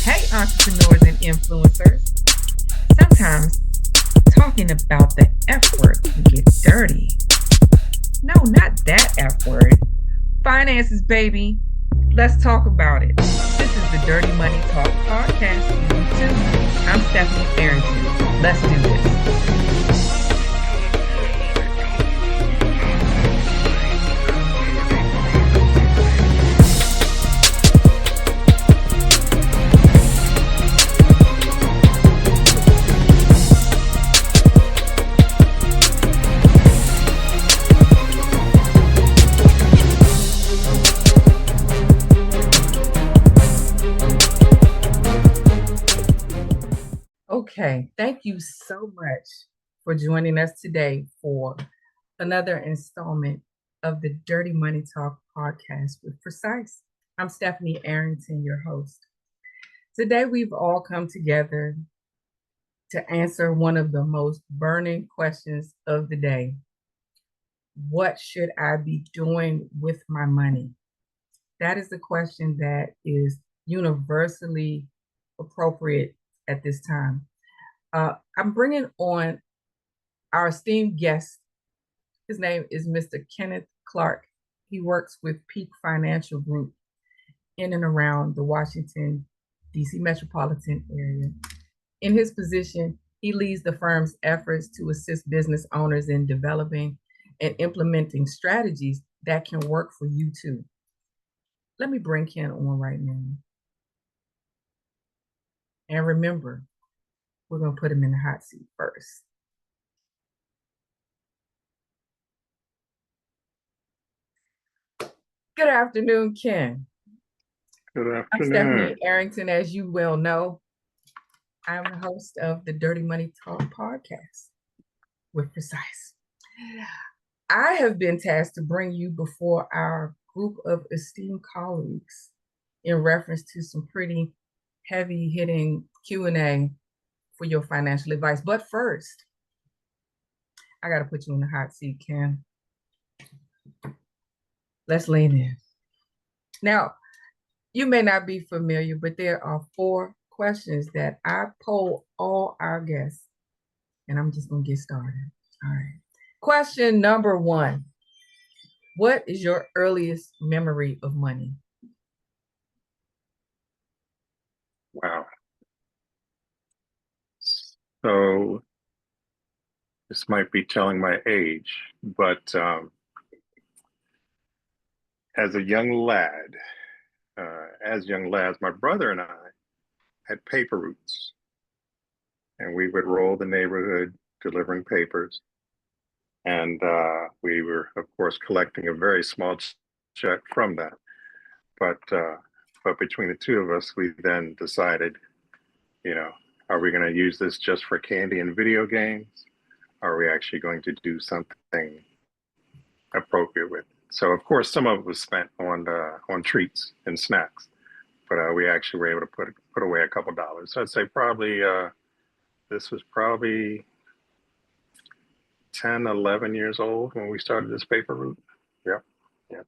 Hey, entrepreneurs and influencers. Sometimes talking about the F word can get dirty. No, not that F word. Finances, baby. Let's talk about it. This is the Dirty Money Talk podcast, season 2. I'm Stephanie Arrington. Let's do this. Okay, thank you so much for joining us today for another installment of the Dirty Money Talk podcast with Precise. I'm Stephanie Arrington, your host. Today, we've all come together to answer one of the most burning questions of the day. What should I be doing with my money? That is the question that is universally appropriate at this time. I'm bringing on our esteemed guest. His name is Mr. Kenneth Clarke. He works with Peak Financial Group in and around the Washington, D.C. metropolitan area. In his position, he leads the firm's efforts to assist business owners in developing and implementing strategies that can work for you too. Let me bring Ken on right now. And remember, we're going to put him in the hot seat first. Good afternoon, Ken. Good I'm afternoon. Stephanie Arrington. As you well know, I'm the host of the Dirty Money Talk podcast with Precise. I have been tasked to bring you before our group of esteemed colleagues in reference to some pretty heavy-hitting Q&A for your financial advice. But first, I got to put you in the hot seat, Ken. Let's lean in. Now, you may not be familiar, but there are 4 questions that I poll all our guests, and I'm just going to get started. All right. Question number 1. What is your earliest memory of money? Wow. So this might be telling my age, but as young lads, my brother and I had paper routes, and we would roll the neighborhood delivering papers. And we were, of course, collecting a very small check from that. But between the two of us, we then decided, are we going to use this just for candy and video games? Are we actually going to do something appropriate with it? So, of course, some of it was spent on treats and snacks, but we actually were able to put away a couple dollars. So I'd say probably this was probably 10, 11 years old when we started this paper route. Yep. Yep.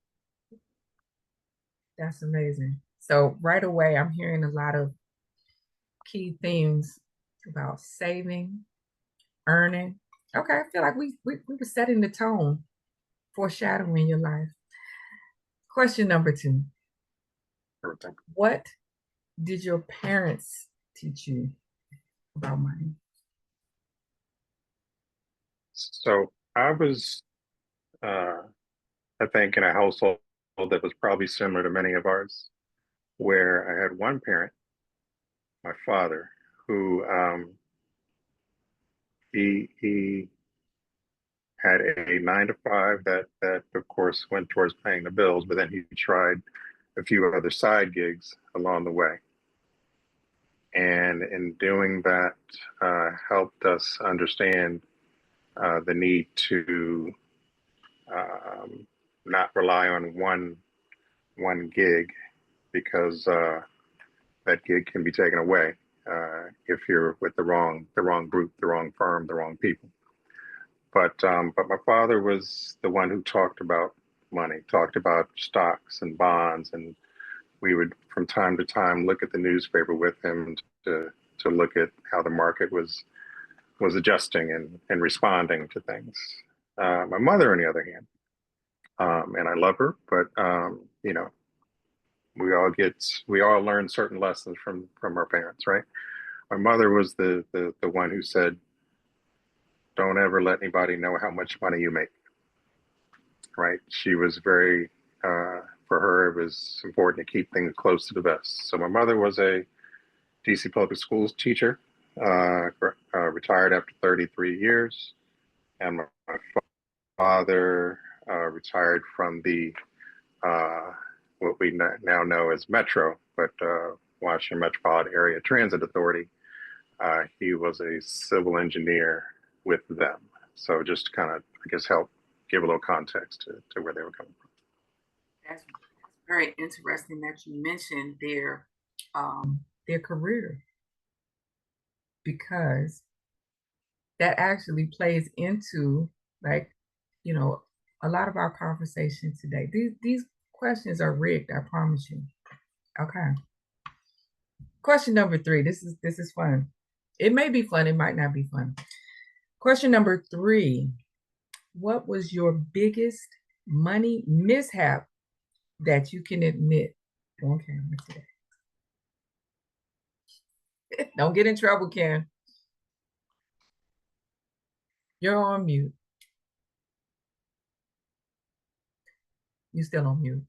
That's amazing. So right away, I'm hearing a lot of key themes about saving, earning. Okay, I feel like we were setting the tone, foreshadowing your life. Question number 2. Everything. What did your parents teach you about money? So I was, I think, in a household that was probably similar to many of ours, where I had one parent, my father, who he had a 9 to 5 that of course went towards paying the bills, but then he tried a few other side gigs along the way. And in doing that, helped us understand the need to not rely on one gig, because that gig can be taken away if you're with the wrong group, the wrong firm, the wrong people. But my father was the one who talked about money, talked about stocks and bonds and we would from time to time look at the newspaper with him to look at how the market was adjusting and responding to things. My mother, on the other hand, and I love her, but you know, we all learn certain lessons from our parents, right? My mother was the one who said, "Don't ever let anybody know how much money you make." Right? She was very for her it was important to keep things close to the vest. So my mother was a DC public schools teacher, retired after 33 years, and my father retired from the what we now know as Metro, but Washington Metropolitan Area Transit Authority. He was a civil engineer with them. So just to kind of, I guess, help give a little context to where they were coming from. That's very interesting that you mentioned their career, because that actually plays into, like, you know, a lot of our conversation today. These questions are rigged, I promise you. Okay. Question number 3. This is fun. It may be fun, it might not be fun. Question number 3. What was your biggest money mishap that you can admit on camera today? Don't get in trouble, Ken. You're on mute. You still on mute.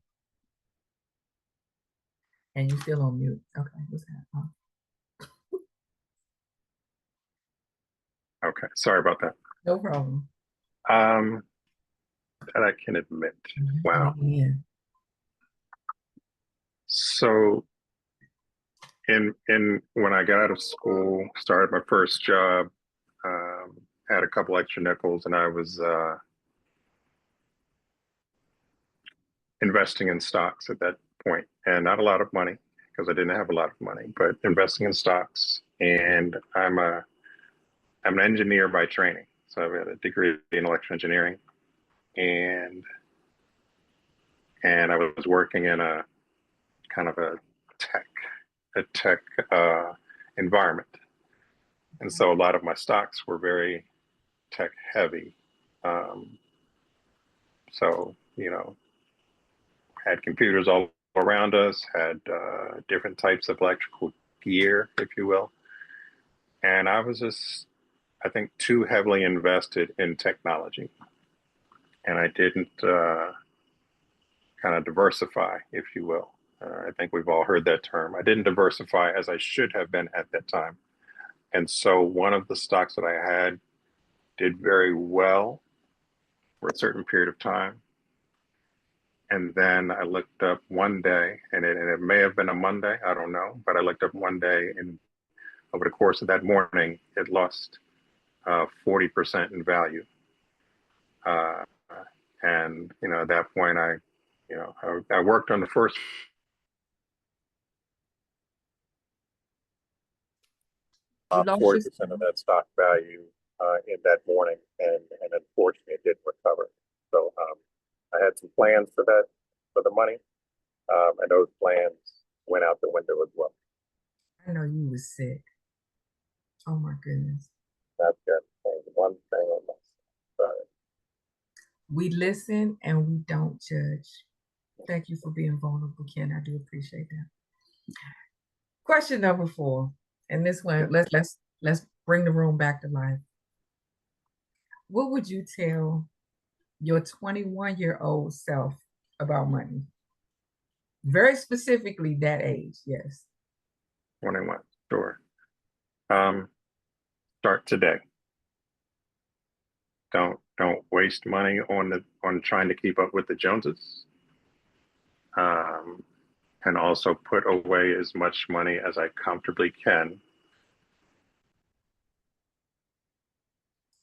And you still on mute. Okay, what's that? Okay, sorry about that. No problem. That I can admit. Wow. Yeah. So in when I got out of school, started my first job, had a couple extra nickels, and I was investing in stocks at that point, and not a lot of money because I didn't have a lot of money, but investing in stocks. And I'm an engineer by training, so I've got a degree in electrical engineering, and I was working in a kind of a tech environment, and so a lot of my stocks were very tech heavy. Um, so you know, had computers all around us, had different types of electrical gear, if you will, and I was just, I think, too heavily invested in technology, and I didn't kind of diversify, if you will. I think we've all heard that term. I didn't diversify as I should have been at that time. And so one of the stocks that I had did very well for a certain period of time. And then I looked up one day, and it may have been a Monday, I don't know, but I looked up one day, and over the course of that morning, it lost 40% in value. Uh, and, you know, at that point, I worked on the first 40% of that stock value in that morning, and unfortunately, it didn't recover. So I had some plans for that, for the money, and those plans went out the window as well. I know you was sick. Oh my goodness. That's got one thing on my side. We listen and we don't judge. Thank you for being vulnerable, Ken. I do appreciate that. Question number 4, and this one, let's bring the room back to life. What would you tell your 21-year-old self about money? Very specifically that age, yes. 21, sure. Start today. Don't waste money on trying to keep up with the Joneses. And also put away as much money as I comfortably can.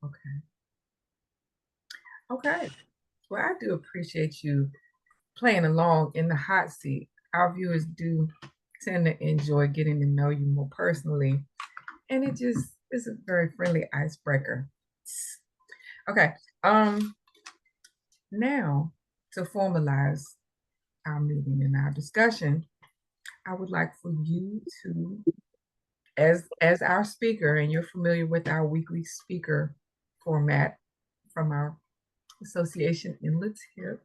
Okay. Okay. Well, I do appreciate you playing along in the hot seat. Our viewers do tend to enjoy getting to know you more personally, and it just is a very friendly icebreaker. Okay. Now to formalize our meeting and our discussion, I would like for you to, as our speaker, and you're familiar with our weekly speaker format from our association in Tip,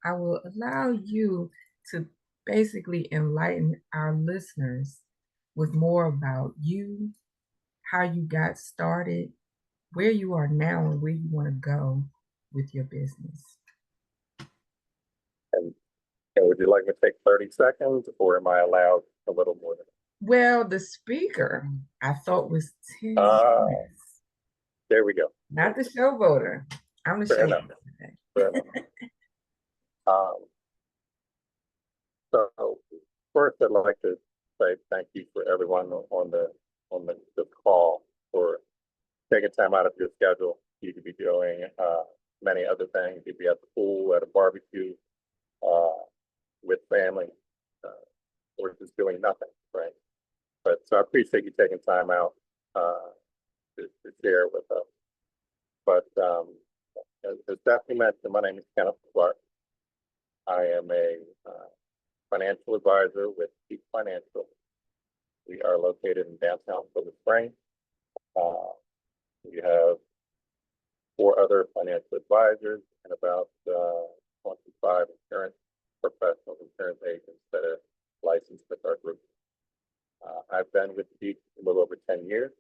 I will allow you to basically enlighten our listeners with more about you, how you got started, where you are now, and where you want to go with your business. And would you like me to take 30 seconds or am I allowed a little more than Well, the speaker I thought was 10 that? minutes, There we go. not the show voter. I'm the Fair show enough. voter today. Fair enough. Um, so first, I'd like to say thank you for everyone on the call for taking time out of your schedule. You could be doing many other things. You could be at the pool, at a barbecue, uh, with family, uh, or just doing nothing, right? But so I appreciate you taking time out to share with us. But as Stephanie mentioned, my name is Kenneth Clarke. I am a financial advisor with Peak Financial. We are located in downtown Silver Spring. Uh, we have 4 other financial advisors and about 25 insurance professionals, insurance agents that are licensed with our group. I've been with Peak a little over 10 years,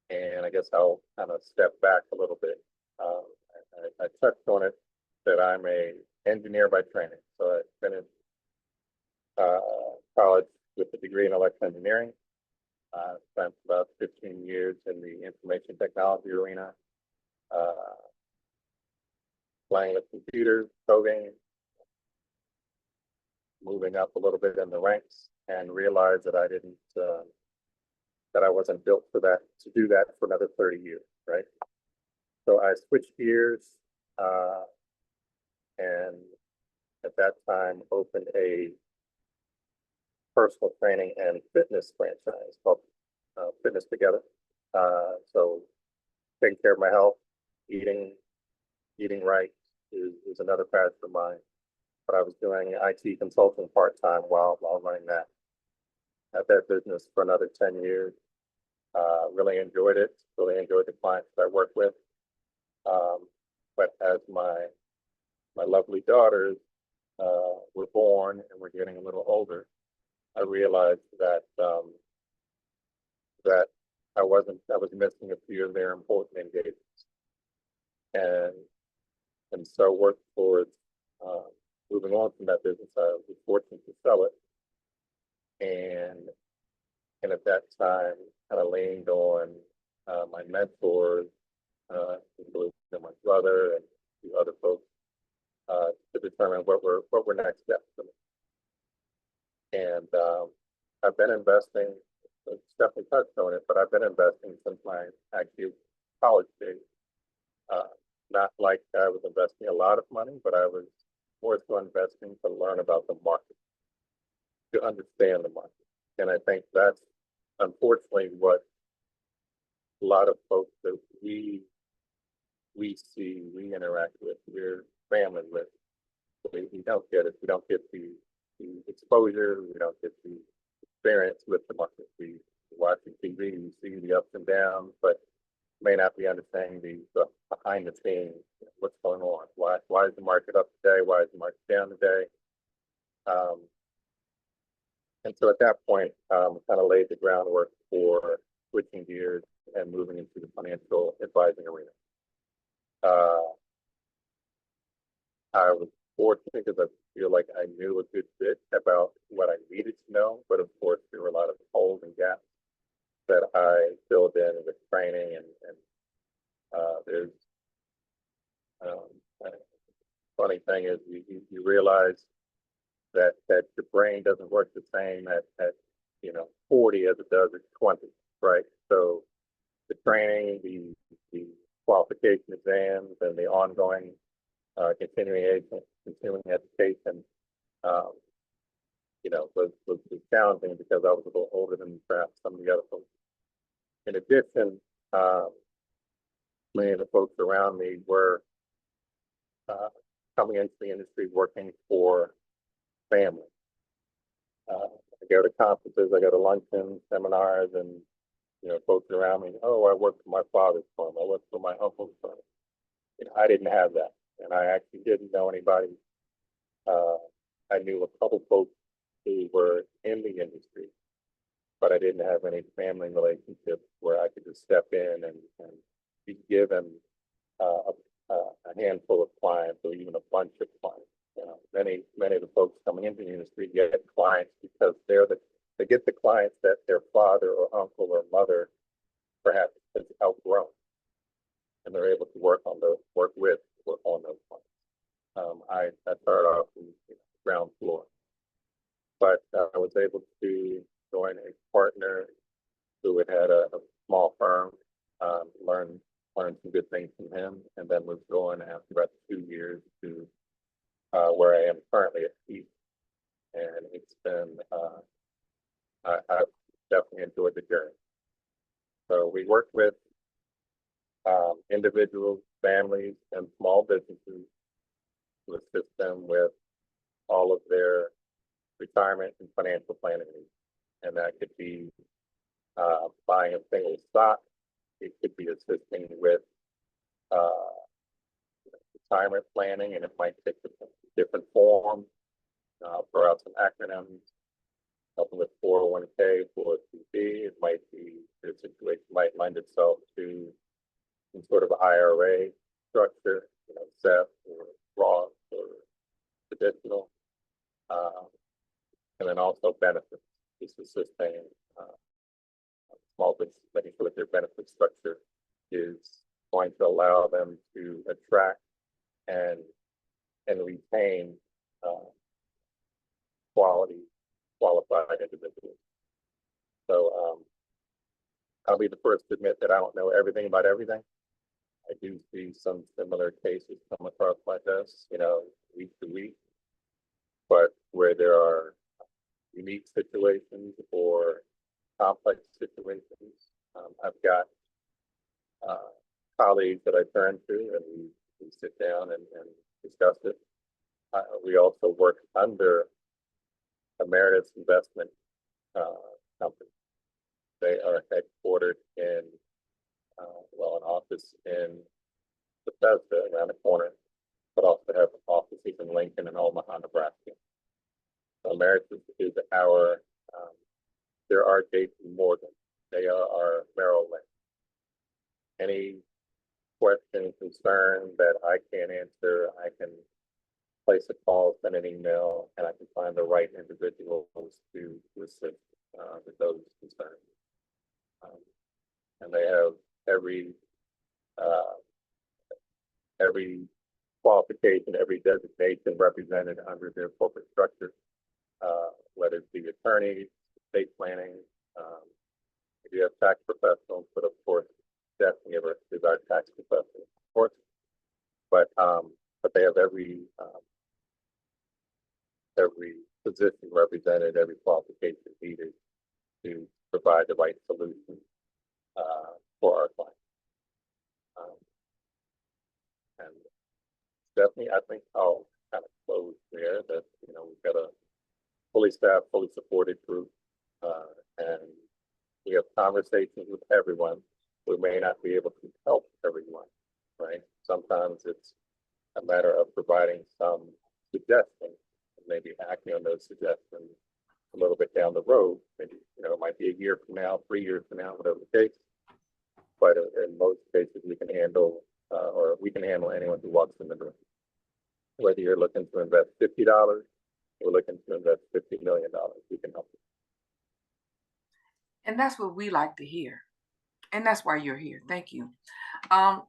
and I guess I'll kind of step back a little bit. I touched on it that I'm a engineer by training, so I finished college with a degree in electrical engineering. Spent about 15 years in the information technology arena, uh, playing with computers, coding, moving up a little bit in the ranks, and realized that I wasn't built for that, to do that for another 30 years, right? So I switched gears, and at that time opened a personal training and fitness franchise called Fitness Together. So taking care of my health, eating right is another passion of mine. But I was doing IT consulting part-time while running that. Had that business for another 10 years. Really enjoyed it. Really enjoyed the clients that I worked with. But as my lovely daughters were born and were getting a little older, I realized that that I was missing a few of their important engagements, and so worked towards moving on from that business. I was fortunate to sell it, and at that time, kind of leaned on my mentors, including my brother and a few other folks, to determine what were next steps for me. And I've been investing. Stephanie touched on it, but I've been investing since my active college days. Not like I was investing a lot of money, but I was more so investing to learn about the market, to understand the market. And I think that's unfortunately what a lot of folks that we see, we interact with, we're family with, we don't get it. We don't get the exposure. We don't get the experience with the market. We watching TV, we see the ups and downs, but may not be understanding the behind the scenes, what's going on. Why is the market up today? Why is the market down today? And so at that point, kind of laid the groundwork for switching gears and moving into the financial advising arena. I was fortunate because I feel like I knew a good bit about what I needed to know, but of course there were a lot of holes and gaps that I filled in with training, and there's funny thing is you realize that your brain doesn't work the same at 40 as it does at 20, right? So the training, the qualification exams, and the ongoing continuing education, um, was challenging because I was a little older than perhaps some of the other folks. In addition, many of the folks around me were coming into the industry working for family, I go to conferences, I go to luncheons, seminars, and folks around me. Oh, I work for my father's firm. I work for my uncle's firm. I didn't have that, and I actually didn't know anybody. Uh, I knew a couple folks who were in the industry, but I didn't have any family relationships where I could just step in and be given a handful of clients or even a bunch of clients. Many of the folks coming into the industry get clients because they get the clients that their father or uncle or mother perhaps has outgrown, and they're able to work on those clients. I started off in ground floor, but I was able to join a partner who had a small firm, learn some good things from him, and then moved on after about 2 years to where I am currently at peace. And it's been, I've definitely enjoyed the journey. So we work with individuals, families, and small businesses to assist them with all of their retirement and financial planning needs. And that could be buying a single stock. It could be assisting with retirement planning, and it might take different forms. I'll throw out some acronyms. Helping with 401k, 403b. It might be the situation might lend itself to some sort of IRA structure, SEP or Roth or traditional, and then also benefits. Just assisting small businesses, making sure that their benefit structure is going to allow them to attract and retain qualified individuals. So I'll be the first to admit that I don't know everything about everything. I do see some similar cases come across my desk, week to week, but where there are unique situations or complex situations, I've got colleagues that I turn to, and we sit down and discuss it. We also work under Emeritus Investment Company. They are headquartered in, an office in Bethesda around the corner, but also have offices in Lincoln and Omaha, Nebraska. So Emeritus is they're our JP Morgan. They are our Merrill Lynch. Any question, concern that I can't answer, I can place a call, send an email, and I can find the right individuals to assist with those concerns. And they have every qualification, every designation represented under their corporate structure, whether it be attorneys, estate planning. We do have tax professionals, but of course, definitely is our tax professional, of course. But they have every position represented, every qualification needed to provide the right solution for our clients. And definitely, I think I'll kind of close there. That we've got a fully staffed, fully supported group, and we have conversations with everyone. We may not be able to help everyone, right? Sometimes it's a matter of providing some suggestions, maybe acting on those suggestions a little bit down the road. Maybe it might be a year from now, 3 years from now, whatever the case. But in most cases, we can handle anyone who walks in the room. Whether you're looking to invest $50 or looking to invest $50 million, we can help you. And that's what we like to hear. And that's why you're here. Thank you. I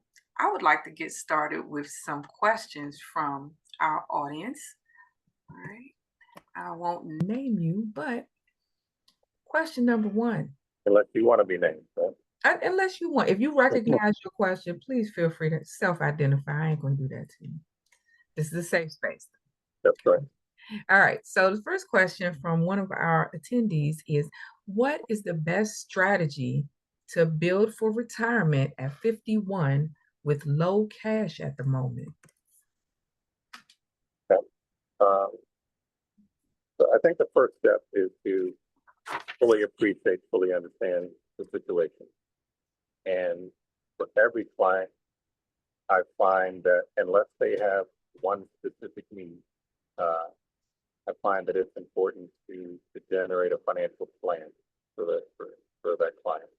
would like to get started with some questions from our audience. All right. I won't name you, but question number one. Unless you want to be named, right? Unless you want. If you recognize your question, please feel free to self-identify. I ain't going to do that to you. This is a safe space. That's right. All right. So the first question from one of our attendees is, what is the best strategy to build for retirement at 51 with low cash at the moment? So I think the first step is to fully appreciate, fully understand the situation. And for every client, I find that unless they have one specific need, uh, I find that it's important to generate a financial plan for that client.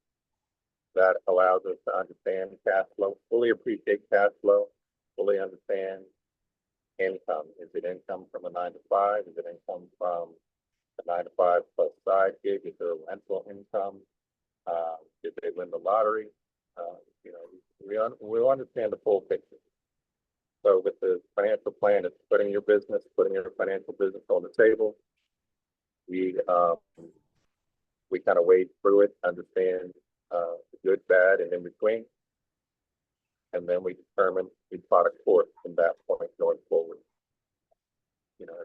That allows us to understand cash flow, fully appreciate cash flow, fully understand income. Is it income from a 9 to 5? Is it income from a 9 to 5 plus side gig? Is there a rental income? Did they win the lottery? You know, we understand the full picture. So with the financial plan, it's putting your financial business on the table. We kind of wade through it, understand the good, bad, and in between, and then we plot a course from that point going forward. You know,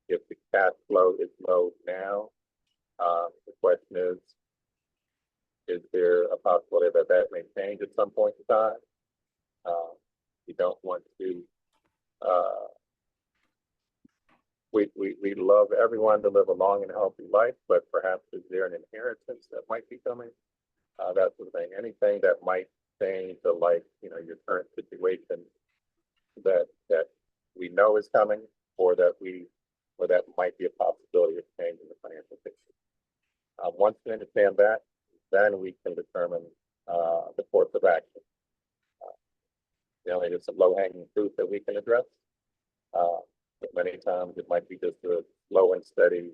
if the cash flow is low now, the question is there a possibility that may change at some point in time? You don't want to. We love everyone to live a long and healthy life, but perhaps is there an inheritance that might be coming? That's the thing. Anything that might change the life, you know, your current situation that we know is coming, or that might be a possibility of changing the financial picture. Once we understand that, then we can determine the course of action. There's some low-hanging fruit that we can address. But many times it might be just a slow and steady,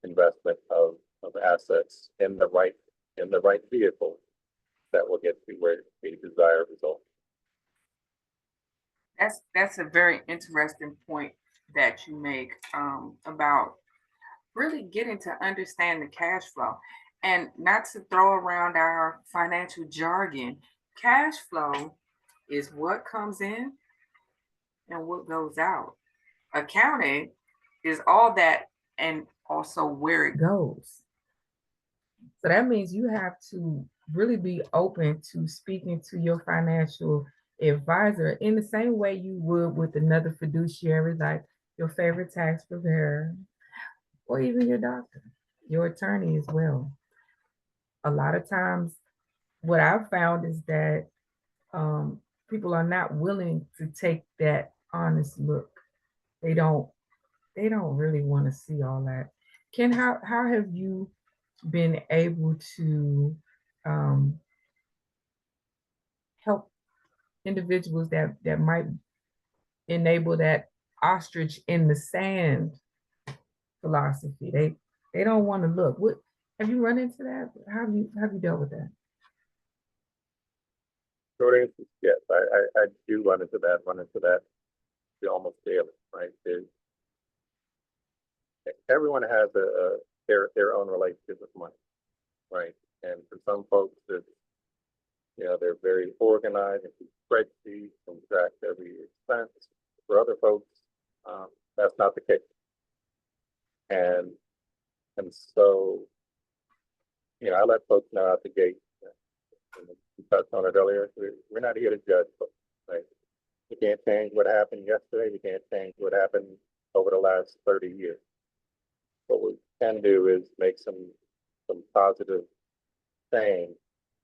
investment of assets in the right vehicle that will get to where the desired result. That's a very interesting point that you make about really getting to understand the cash flow, and not to throw around our financial jargon. Cash flow is what comes in and what goes out. Accounting is all that and also where it goes. So that means you have to really be open to speaking to your financial advisor in the same way you would with another fiduciary, like your favorite tax preparer, or even your doctor, your attorney as well. A lot of times, what I've found is that people are not willing to take that honest look. They don't. They don't really want to see all that. Ken, how have you been able to um, help individuals that might enable that ostrich in the sand philosophy? They don't want to look. What have you run into that? How have you dealt with that? Short answer is yes. I do run into that almost daily, right? Everyone has their own relationship with money, right? And for some folks, they're very organized and keep spreadsheets and track every expense. For other folks, that's not the case. And so, I let folks know out the gate. We touched on it earlier. We're not here to judge folks, right? We can't change what happened yesterday. We can't change what happened over the last 30 years. What we can do is make some positive change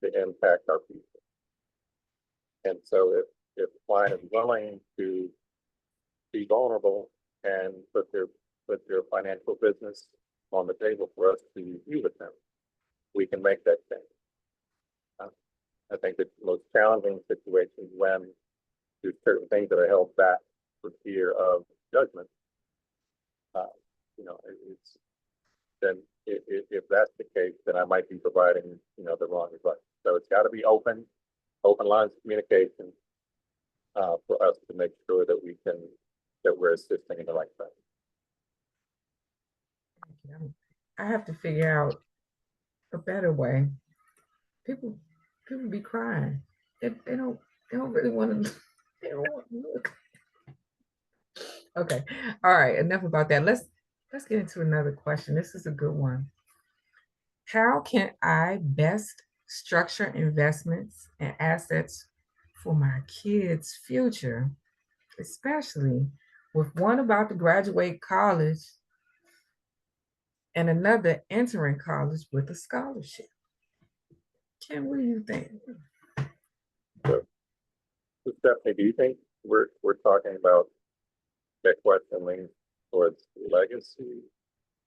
to impact our people. And so if the client is willing to be vulnerable and put their financial business on the table for us to review with them, we can make that change. I think the most challenging situation when there's certain things that are held back for fear of judgment. It's then if that's the case, then I might be providing the wrong advice. So it's got to be open lines of communication for us to make sure that we're assisting in the right thing. I have to figure out a better way. People be crying. They don't really want to. They don't want to look. Okay, all right. Enough about that. Let's get into another question. This is a good one. How can I best structure investments and assets for my kids' future, especially with one about to graduate college and another entering college with a scholarship. Ken, what do you think? So Stephanie, do you think we're talking about that question leans towards legacy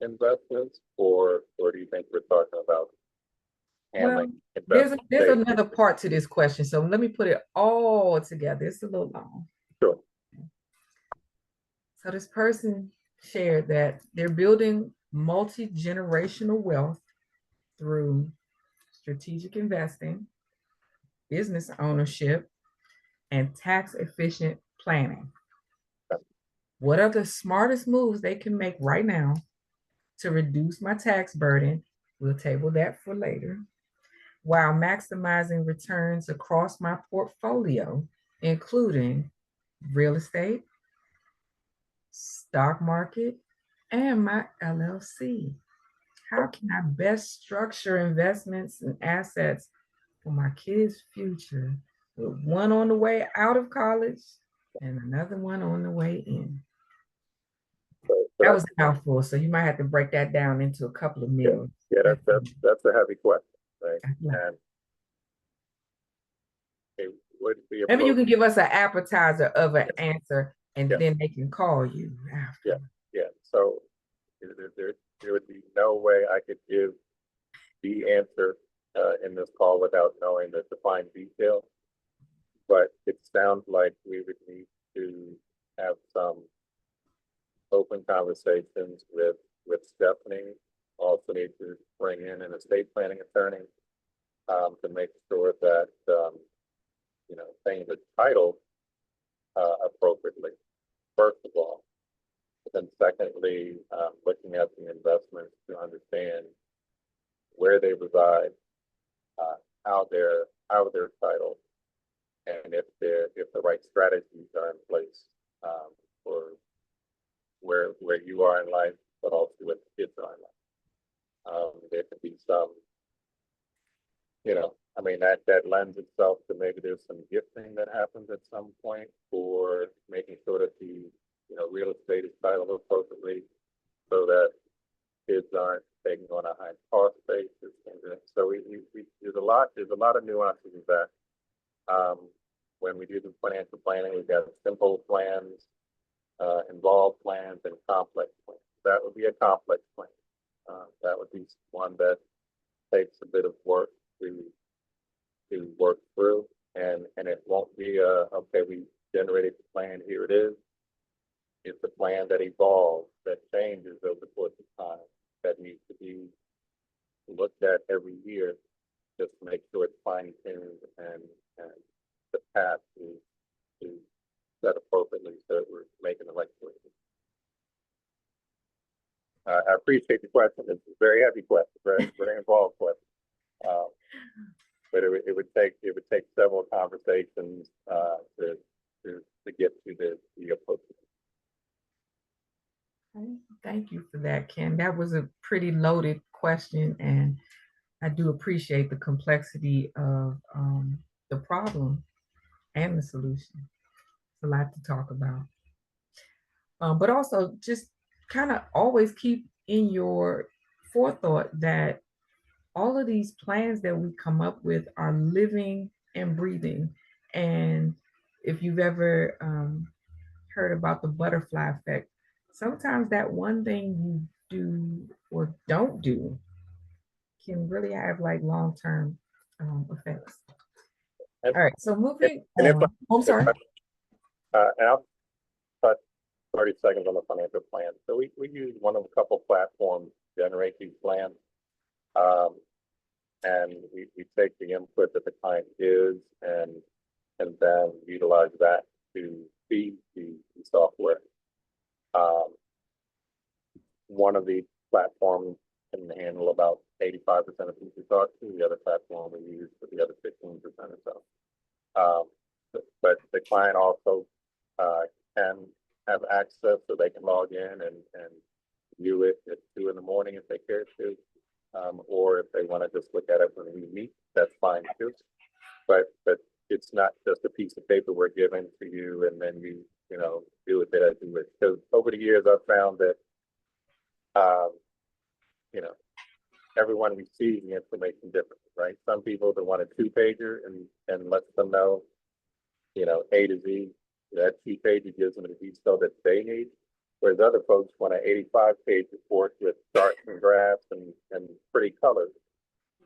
investments, or do you think we're talking about Well, handling there's investment? another part to this question, so let me put it all together. It's a little long. Sure. So this person shared that they're building multi-generational wealth through strategic investing, business ownership, and tax efficient planning. What are the smartest moves they can make right now to reduce my tax burden? We'll table that for later, while maximizing returns across my portfolio, including real estate, stock market, and my LLC. How can I best structure investments and assets for my kids' future, with one on the way out of college and another one on the way in? That was a mouthful, so you might have to break that down into a couple of meals. Yeah, that's a heavy question, right? And it would be maybe you can give us an appetizer of an answer, and then they can call you after. Yeah. So there would be no way I could give the answer in this call without knowing the defined detail. But it sounds like we would need to have some open conversations with Stephanie. Also need to bring in an estate planning attorney to make sure that things are titled appropriately, first of all. But then secondly, looking at the investments to understand where they reside, how they're titled, and if the right strategies are in place for where you are in life, but also where the kids are in life. There could be some, that lends itself to maybe there's some gifting that happens at some point for making sure that the real estate is titled appropriately, so that kids aren't taking on a high cost basis. So there's a lot of nuances in that. When we do the financial planning, we've got simple plans, involved plans, and complex plans. That would be a complex plan. That would be one that takes a bit of work to work through, and it won't be okay, we generated the plan, here it is. It's a plan that evolves, that changes over the course of time, that needs to be looked at every year, just to make sure it's fine-tuned and the path is set appropriately, so that we're making the right choices. I appreciate the question. It's a very heavy question, very involved question. But it would take several conversations to get to the approach. Okay. Thank you for that, Ken. That was a pretty loaded question, and I do appreciate the complexity of the problem and the solution. It's a lot to talk about. But also just kind of always keep in your forethought that all of these plans that we come up with are living and breathing. And if you've ever heard about the butterfly effect, sometimes that one thing you do or don't do can really have like long-term effects. All right, so moving on. I'm sorry. And I'll touch 30 seconds on the financial plan. So we use one of a couple platforms to generate these plans. And we take the input that the client gives and then utilize that to feed the software. One of the platforms can handle about 85% of people we talk to. The other platform we use for the other 15% or so. But the client also can have access, so they can log in and view it at 2 in the morning if they care to. Or if they want to just look at it when we meet, that's fine too. But it's not just a piece of paper we're giving to you, and then you do with it as you wish. Because over the years, I've found that, um, you know, everyone receives the information differently, right? Some people that want a 2-pager and lets them know, A to Z. That 2-pager gives them the detail that they need. Whereas other folks want an 85-page report with charts and graphs and pretty colors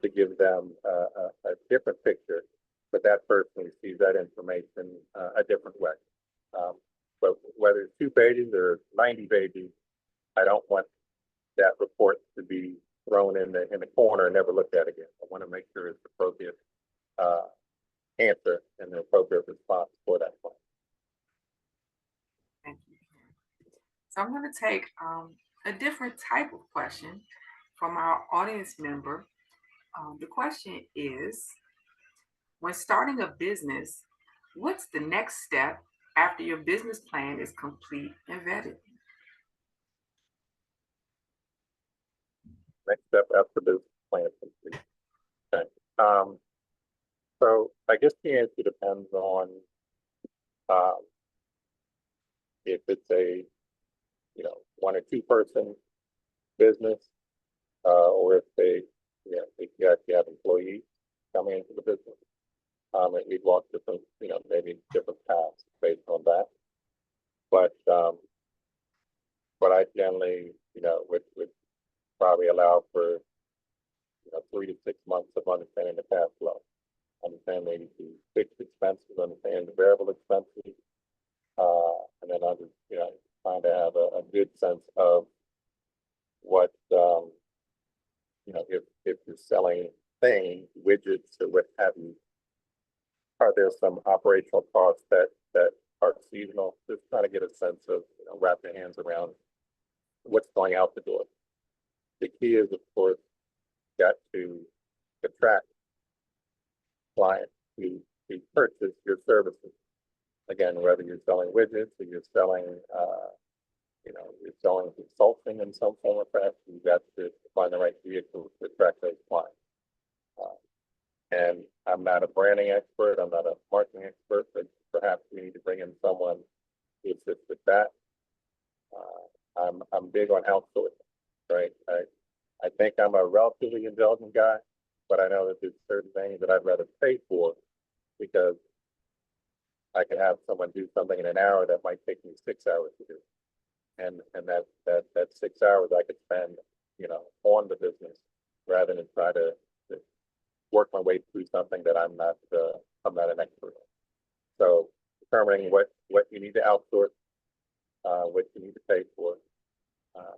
to give them a different picture, but that person receives that information a different way. But whether it's 2 pages or 90 pages, I don't want that report to be thrown in the corner and never looked at again. I want to make sure it's appropriate answer and the appropriate response for that point. Thank you. So I'm going to take a different type of question from our audience member. The question is, when starting a business, what's the next step after your business plan is complete and vetted? Next step after business plan is complete. Okay. So I guess the answer depends on if it's a 1 or 2 person business, or if if you actually have employees coming into the business. And we'd walk different, maybe different paths based on that. But I generally, would probably allow for 3 to 6 months of understanding the cash flow, understand maybe the fixed expenses, understand the variable expenses, and then trying to have a good sense of what if you're selling things, widgets, or what have you. Are there some operational costs that are seasonal? Just trying to get a sense of wrap your hands around what's going out the door. The key is, of course, got to attract clients to purchase your services. Again, whether you're selling widgets or you're selling, you're selling consulting in some form or fashion, you've got to find the right vehicle to attract those clients. And I'm not a branding expert, I'm not a marketing expert, but perhaps we need to bring in someone to assist with that. I'm big on outsourcing, right? I think I'm a relatively intelligent guy, but I know that there's certain things that I'd rather pay for because I can have someone do something in an hour that might take me 6 hours to do. And that 6 hours I could spend, on the business rather than try to work my way through something that I'm not an expert in. So determining what you need to outsource, what you need to pay for.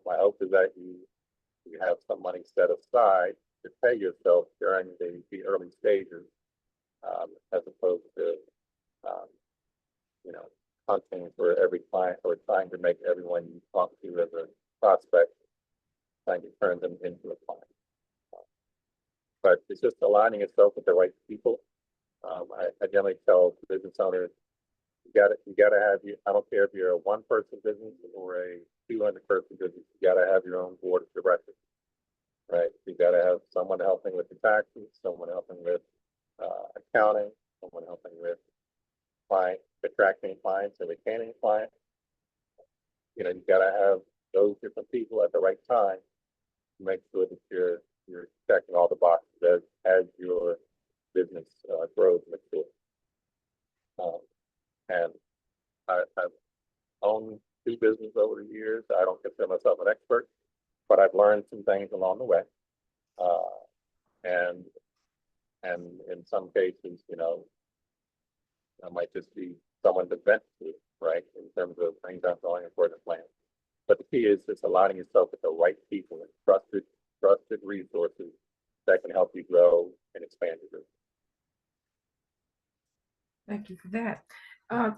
My hope is that you have some money set aside to pay yourself during the early stages, as opposed to hunting for every client or trying to make everyone you talk to as a prospect, trying to turn them into a client. But it's just aligning yourself with the right people. I generally tell business owners, you gotta have I don't care if you're a 1-person business or a 200-person business, you gotta have your own board of directors, right? You gotta have someone helping with the taxes, someone helping with accounting, someone helping with attracting clients and retaining clients. You gotta have those different people at the right time to make sure that you're checking all the boxes as your business grows and matures. And I've owned 2 businesses over the years. I don't consider myself an expert, but I've learned some things along the way. And in some cases, I might just be someone to vent to, right, in terms of things I'm going according to plan. But the key is just aligning yourself with the right people and trusted resources that can help you grow and expand your business. Thank you for that.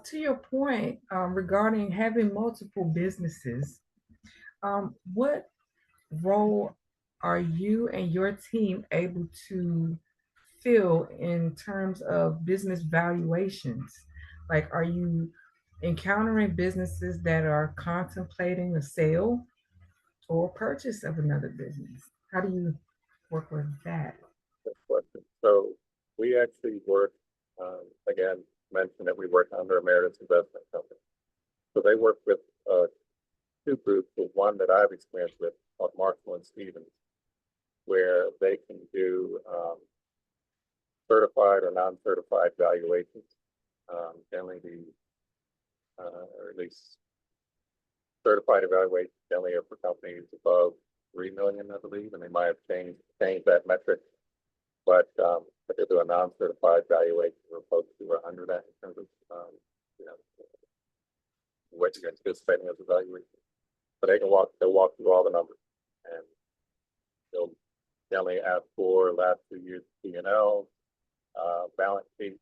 To your point regarding having multiple businesses, what role are you and your team able to fill in terms of business valuations? Like, are you encountering businesses that are contemplating a sale or purchase of another business? How do you work with that? Good question. So we actually work, again, mentioned that we work under Emeritus Investment Company. So they work with two groups, the one that I've experienced with called Marshall and Stevens, where they can do certified or non-certified valuations. Generally, or at least certified evaluations generally are for companies above 3 million, I believe, and they might have changed that metric. But they do a non-certified valuation for folks who are under that in terms of you know, what you're anticipating as a valuation. But they'll walk through all the numbers, and they'll generally ask for last 2 years P&L, balance sheets,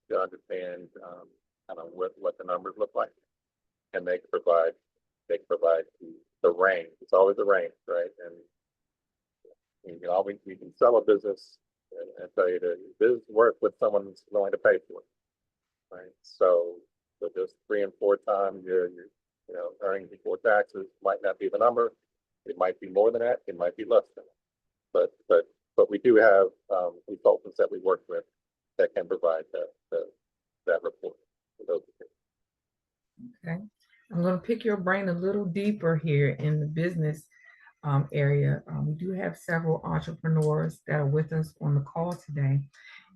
to understand kind of what the numbers look like, and they provide the range. It's always a range, right? And you can sell a business and tell you that this is worth what someone's willing to pay for it, right? So just 3 and 4 times your earnings before taxes might not be the number. It might be more than that. It might be less than that. But we do have consultants that we work with that can provide that report for those. Okay. I'm going to pick your brain a little deeper here in the business area. We do have several entrepreneurs that are with us on the call today.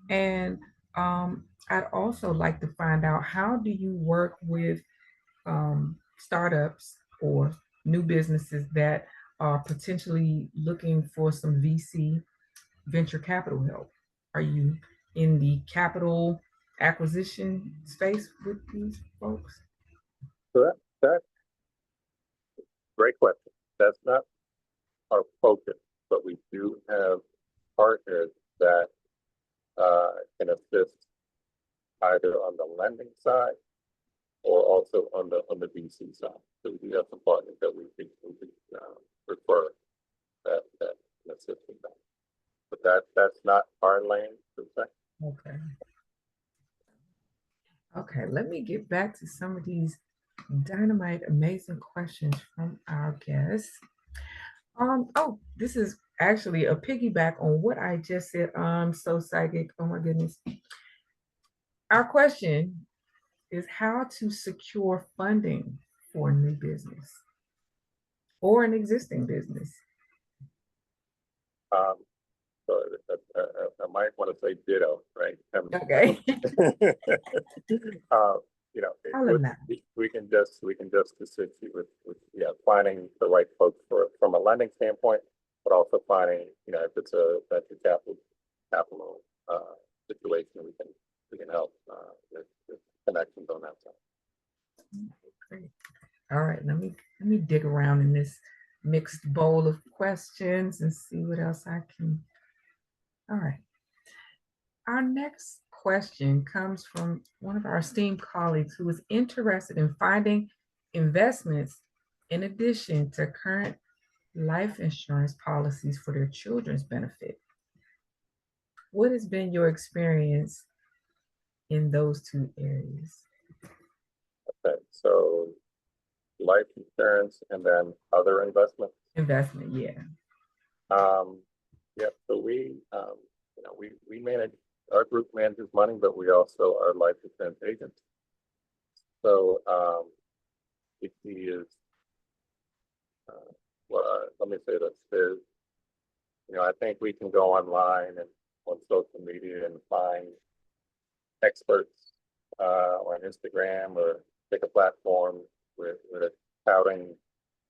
And I'd also like to find out, how do you work with startups or new businesses that are potentially looking for some VC venture capital help? Are you in the capital acquisition space with these folks? So that's great question. That's not our focus, but we do have partners that can assist either on the lending side or also on the VC side. So we do have some partners that we can refer that can assist with that. But that's not our lane per se. Okay. Okay, let me get back to some of these dynamite, amazing questions from our guests. Oh, this is actually a piggyback on what I just said. I'm so psychic. Oh my goodness. Our question is how to secure funding for a new business or an existing business. So I might want to say ditto, right? Okay. We can just assist you with finding the right folks from a lending standpoint, but also finding, if it's a venture capital situation, we can help with connections on that side. Great. All right, let me dig around in this mixed bowl of questions and see what else I can. All right. Our next question comes from one of our esteemed colleagues who is interested in finding investments in addition to current life insurance policies for their children's benefit. What has been your experience in those two areas? Okay, so life insurance and then other investments. Investment, yeah. Yeah, so we manage, our group manages money, but we also are life insurance agents. So the key is, let me say this, there's, I think we can go online and on social media and find experts on Instagram or pick a platform with touting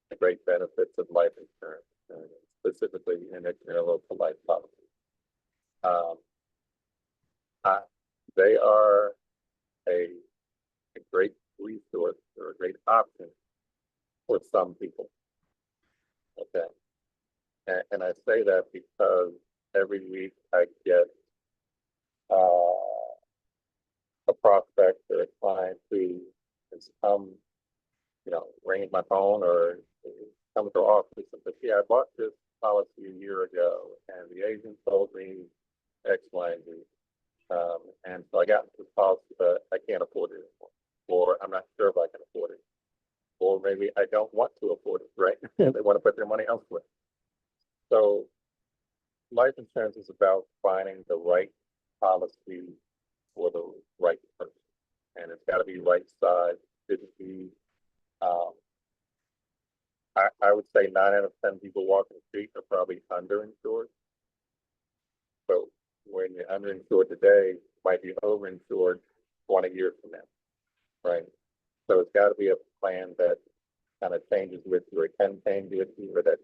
the great benefits of life insurance, specifically in a local life policy. They are a great resource or a great option for some people. Okay. And I say that because every week I get a prospect or a client who has come, ringing my phone or come to our office and says, yeah, I bought this policy a year ago and the agent told me X, Y, and Z. And so I got this policy, but I can't afford it anymore. Or I'm not sure if I can afford it. Or maybe I don't want to afford it, right? They want to put their money elsewhere. So life insurance is about finding the right policy for the right person. and it's got to be right size. Shouldn't be. Um, I would say 9 out of 10 people walking the street are probably underinsured. So when you're underinsured today, you might be overinsured 20 years from now, right? So it's got to be a plan that kind of changes with you, or can change with you, or that,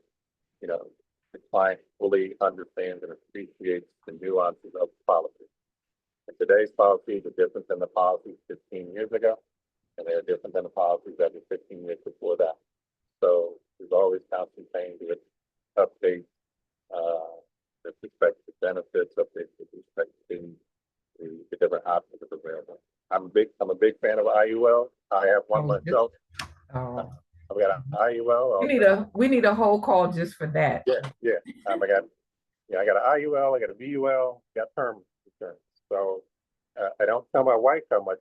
you know, the client fully understands and appreciates the nuances of policy. And today's policies are different than the policies 15 years ago, and they're different than the policies that were 15 years before that. So there's always constant change with updates, with respect to benefits, updates with respect to the different options that are available. I'm a big fan of IUL. I have one myself. Oh, I've got an IUL. we need a whole call just for that. Yeah. I got an IUL, I got a VUL, got term insurance. So I don't tell my wife how much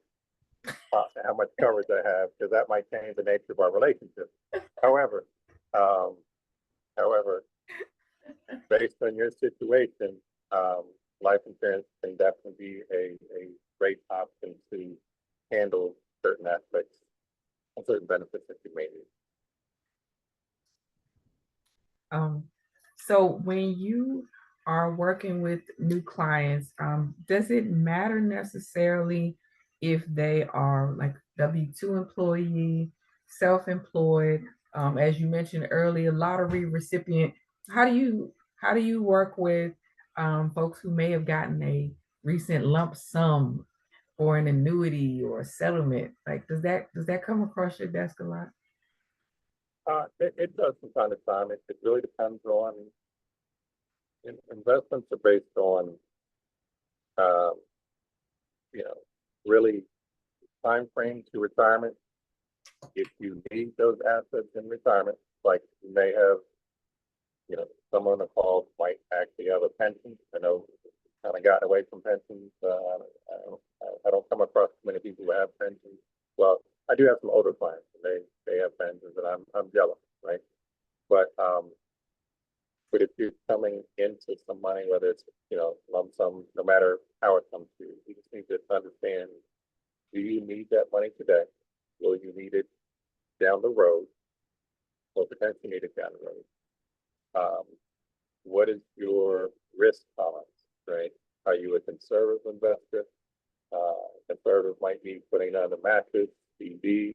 coverage I have, because that might change the nature of our relationship. However, based on your situation, life insurance can definitely be a great option to handle certain aspects and certain benefits that you may need. So when you are working with new clients, does it matter necessarily if they are like W-2 employee, self-employed, as you mentioned earlier, lottery recipient? How do you work with folks who may have gotten a recent lump sum or an annuity or a settlement? Like, does that come across your desk a lot? It does from time to time. It really depends on, investments are based on, um, really time frame to retirement. If you need those assets in retirement, like you may have, someone on the call might actually have a pension. I know kind of gotten away from pensions. I don't come across many people who have pensions. Well, I do have some older clients, and they have pensions, and I'm jealous, right? But if you're coming into some money, whether it's lump sum, no matter how it comes to you, you just need to understand: do you need that money today? Will you need it down the road, or potentially need it down the road? What is your risk tolerance, right? Are you a conservative investor? Conservative might be putting on the mattress, CD,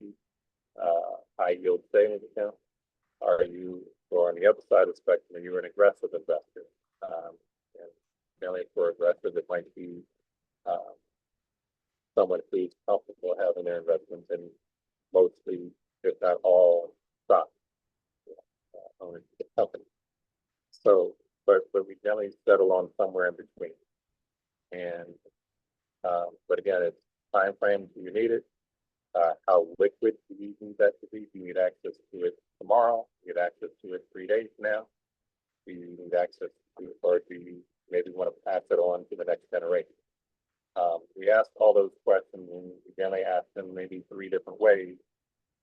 high yield savings account. Are you, or on the other side of the spectrum, you're an aggressive investor? And generally for aggressive, it might be someone who's comfortable having their investments in mostly, if not all, stock owning the company. So, but we generally settle on somewhere in between. And but again, it's time frame. Do you need it? How liquid do you need that to be? Do you need access to it tomorrow? Do you need access to it 3 days from now? Do you need access to it, or do you maybe want to pass it on to the next generation? We ask all those questions, and we generally ask them maybe 3 different ways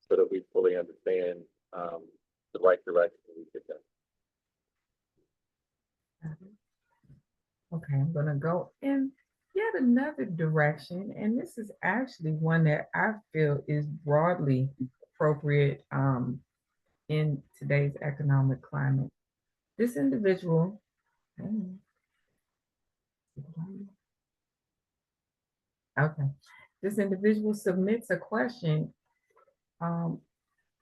so that we fully understand the right direction we should go. Okay, I'm gonna go in yet another direction, and this is actually one that I feel is broadly appropriate in today's economic climate. This individual, okay, this individual submits a question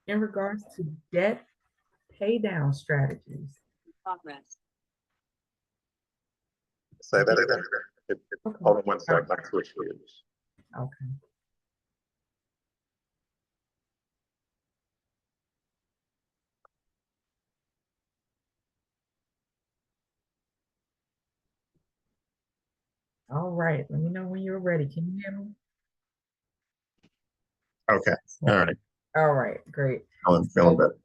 in regards to debt pay down strategies. Progress. Say that again. Okay. Hold on one second. I switch gears. Okay. All right. Let me know when you're ready. Can you hear me? Okay. All right. All right. Great. I'm feeling better.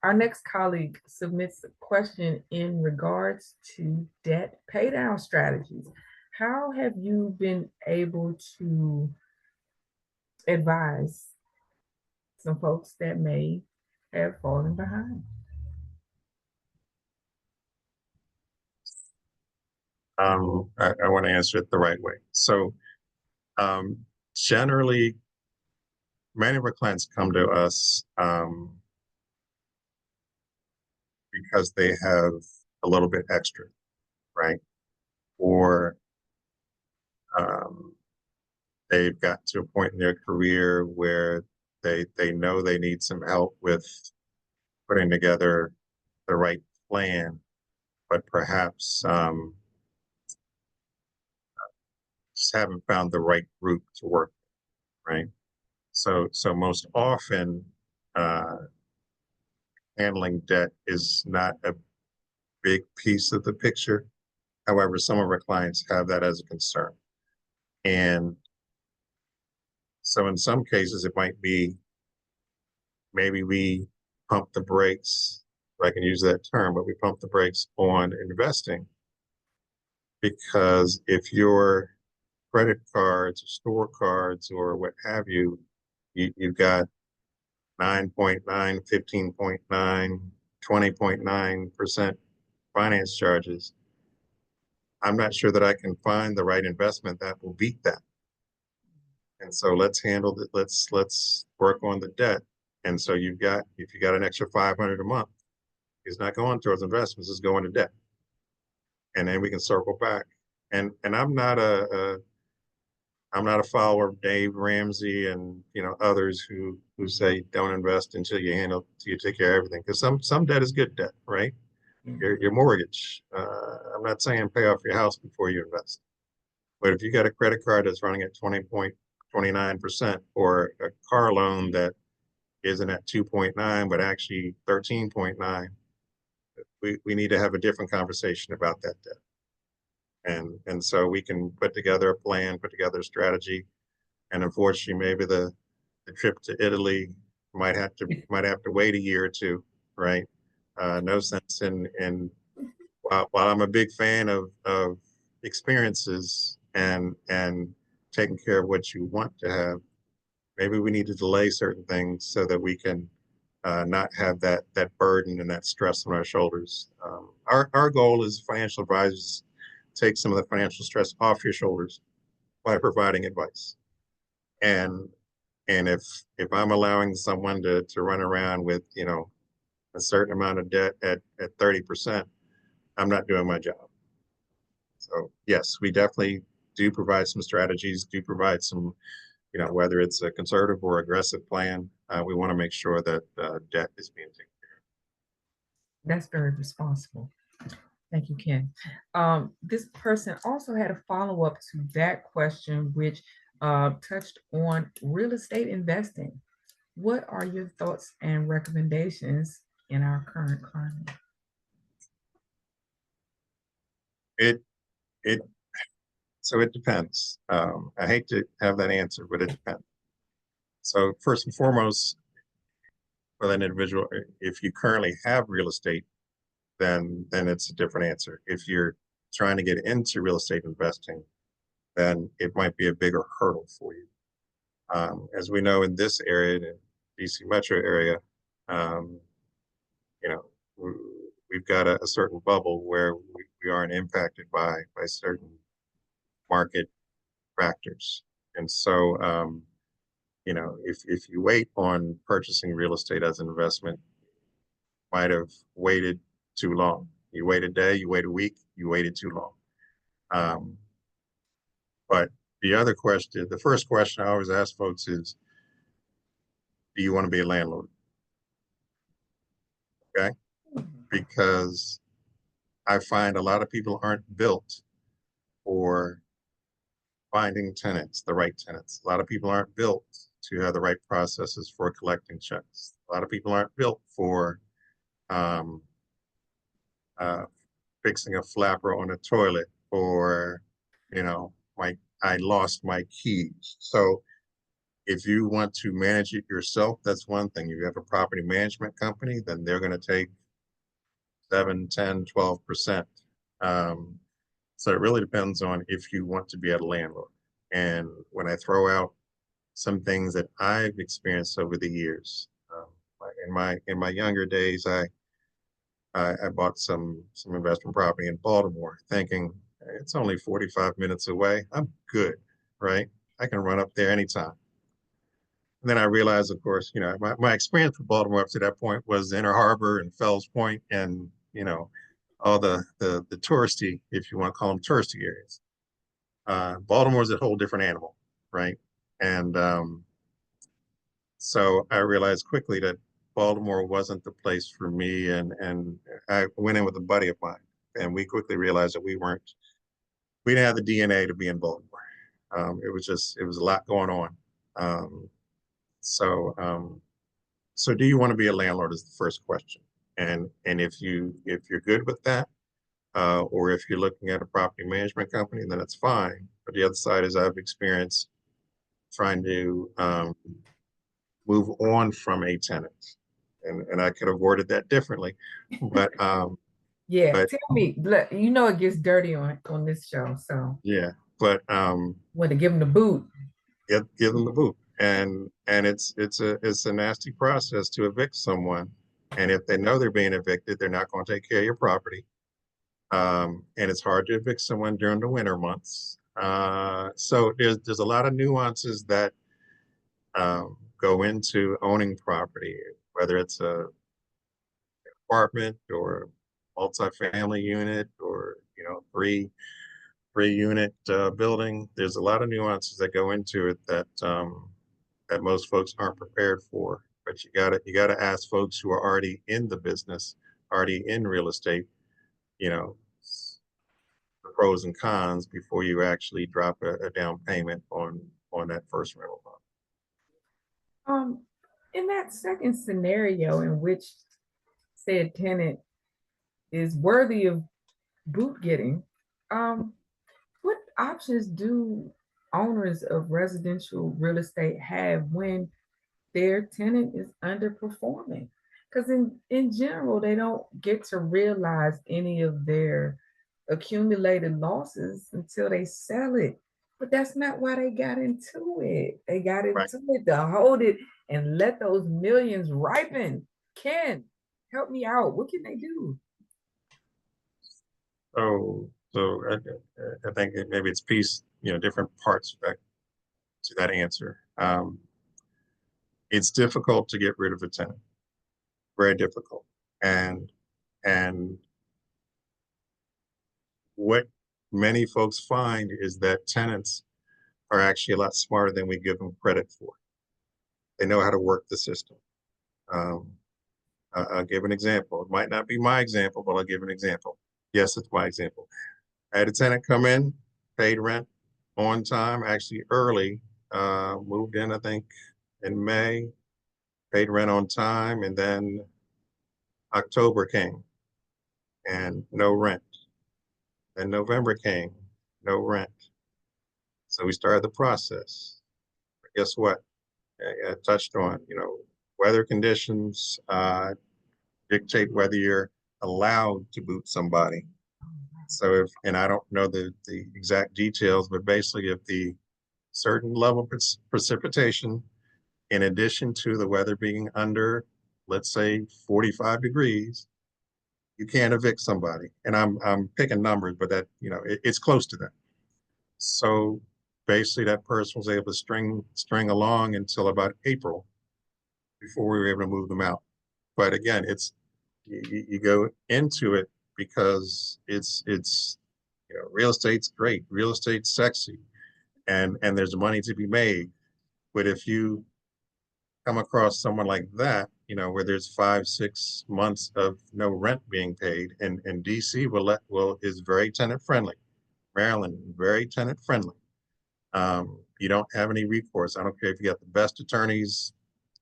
Our next colleague submits a question in regards to debt pay down strategies. How have you been able to advise some folks that may have fallen behind? I want to answer it the right way. So, generally, many of our clients come to us because they have a little bit extra, right? Or they've got to a point in their career where they know they need some help with putting together the right plan, but perhaps just haven't found the right group to work with, right? So most often, uh, handling debt is not a big piece of the picture. However, some of our clients have that as a concern. And so in some cases, it might be maybe we pump the brakes, if I can use that term, but we pump the brakes on investing because if your credit cards or store cards or what have you, you've got 9.9, 15.9, 20.9% finance charges. I'm not sure that I can find the right investment that will beat that. And so let's handle it. Let's work on the debt. And so if you got an extra 500 a month, it's not going towards investments, it's going to debt. And then we can circle back. And I'm not a follower of Dave Ramsey and others who say don't invest until you take care of everything. Because some debt is good debt, right? Your mortgage. I'm not saying pay off your house before you invest. But if you got a credit card that's running at 20.29% or a car loan that isn't at 2.9 but actually 13.9, we need to have a different conversation about that debt. And so we can put together a plan, put together a strategy. And unfortunately, maybe the trip to Italy might have to wait a year or two, right? No sense in while I'm a big fan of experiences and taking care of what you want to have, maybe we need to delay certain things so that we can not have that burden and that stress on our shoulders. Our goal as financial advisors, take some of the financial stress off your shoulders by providing advice. And if I'm allowing someone to run around with a certain amount of debt at 30%, I'm not doing my job. So yes, we definitely do provide some strategies, do provide some, whether it's a conservative or aggressive plan, we want to make sure that debt is being taken care That's very responsible. Thank you, Ken. This person also had a follow-up to that question, which touched on real estate investing. What are your thoughts and recommendations in our current climate? of. So it depends. I hate to have that answer, but it depends. So first and foremost, for that individual, if you currently have real estate, then it's a different answer. If you're trying to get into real estate investing, then it might be a bigger hurdle for you. As we know in this area, the DC metro area, um, you know, we've got a certain bubble where we aren't impacted by certain market factors. And so, if you wait on purchasing real estate as an investment, might have waited too long. You wait a day, you wait a week, you waited too long. But the first question I always ask folks is, do you want to be a landlord? Okay. Because I find a lot of people aren't built for finding tenants, the right tenants. A lot of people aren't built to have the right processes for collecting checks. A lot of people aren't built for um, fixing a flapper on a toilet, or I lost my keys. So if you want to manage it yourself, that's one thing. If you have a property management company, then they're going to take 7, 10, 12%. So it really depends on if you want to be a landlord. And when I throw out some things that I've experienced over the years, in my younger days, I bought some investment property in Baltimore, thinking it's only 45 minutes away. I'm good, right? I can run up there anytime. And then I realized, of course, you know, my experience with Baltimore up to that point was Inner Harbor and Fells Point and, you know, all the touristy, if you want to call them touristy areas. Baltimore's a whole different animal, right? And so I realized quickly that Baltimore wasn't the place for me. And I went in with a buddy of mine, and we quickly realized that we didn't have the DNA to be in Baltimore. It was a lot going on. Um, so, so do you want to be a landlord is the first question. And if you're good with that, or if you're looking at a property management company, then it's fine. But the other side is I've experienced trying to move on from a tenant, and I could have worded that differently, but Yeah, but tell me, you know it gets dirty on this show, so yeah, but want to give them the boot. give them the boot, and it's a nasty process to evict someone, and if they know they're being evicted, they're not going to take care of your property, and it's hard to evict someone during the winter months. So there's a lot of nuances that go into owning property, whether it's a apartment or multifamily unit or three unit building. There's a lot of nuances that go into it that that most folks aren't prepared for. But you gotta ask folks who are already in the business, already in real estate, you know, the pros and cons before you actually drop a down payment on that first rental home. In that second scenario in which said tenant is worthy of boot getting, what options do owners of residential real estate have when their tenant is underperforming? Because in general, they don't get to realize any of their accumulated losses until they sell it. But that's not why they got into it. They got Right. into it to hold it and let those millions ripen. Ken, help me out. What can they do? So I think maybe it's different parts back to that answer. It's difficult to get rid of a tenant, very difficult. And what many folks find is that tenants are actually a lot smarter than we give them credit for. They know how to work the system. Um, I'll give an example. It might not be my example, but I'll give an example. Yes, it's my example. I had a tenant come in, paid rent on time, actually early, moved in, I think, in May, paid rent on time, and then October came and no rent. Then November came, no rent. So we started the process. But guess what? I touched on, weather conditions dictate whether you're allowed to boot somebody. So and I don't know the exact details, but basically if the certain level of precipitation, in addition to the weather being under, let's say 45 degrees, you can't evict somebody. And I'm picking numbers, but that, it's close to that. So basically that person was able to string along until about April before we were able to move them out. But again, you go into it because it's real estate's great, real estate's sexy, and there's money to be made. But if you come across someone like that, where there's 5-6 months of no rent being paid, and DC is very tenant friendly. Maryland, very tenant friendly. You don't have any recourse. I don't care if you got the best attorneys,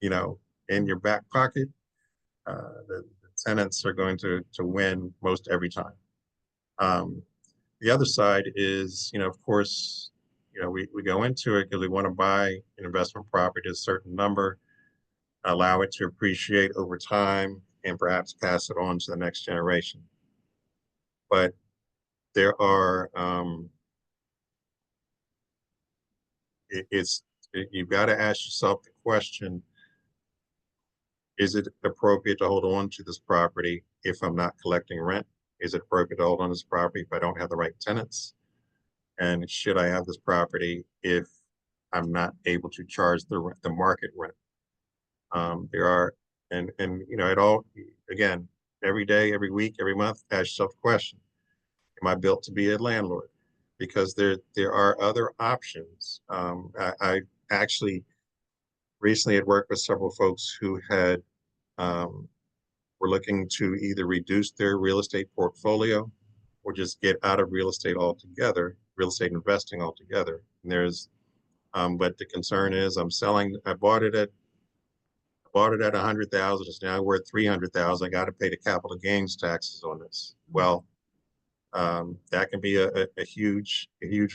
in your back pocket. The tenants are going to win most every time. The other side is, of course, we go into it because we want to buy an investment property at a certain number, allow it to appreciate over time, and perhaps pass it on to the next generation. But there are, you've got to ask yourself the question, is it appropriate to hold on to this property if I'm not collecting rent? Is it appropriate to hold on to this property if I don't have the right tenants? And should I have this property if I'm not able to charge the market rent. There are, and you know, it all, again, every day, every week, every month, ask yourself the question, am I built to be a landlord? Because there are other options. I actually recently had worked with several folks who had were looking to either reduce their real estate portfolio or just get out of real estate altogether, real estate investing altogether. And there's, but the concern is I bought it at 100,000. It's now worth 300,000. I got to pay the capital gains taxes on this. Well, that can be a huge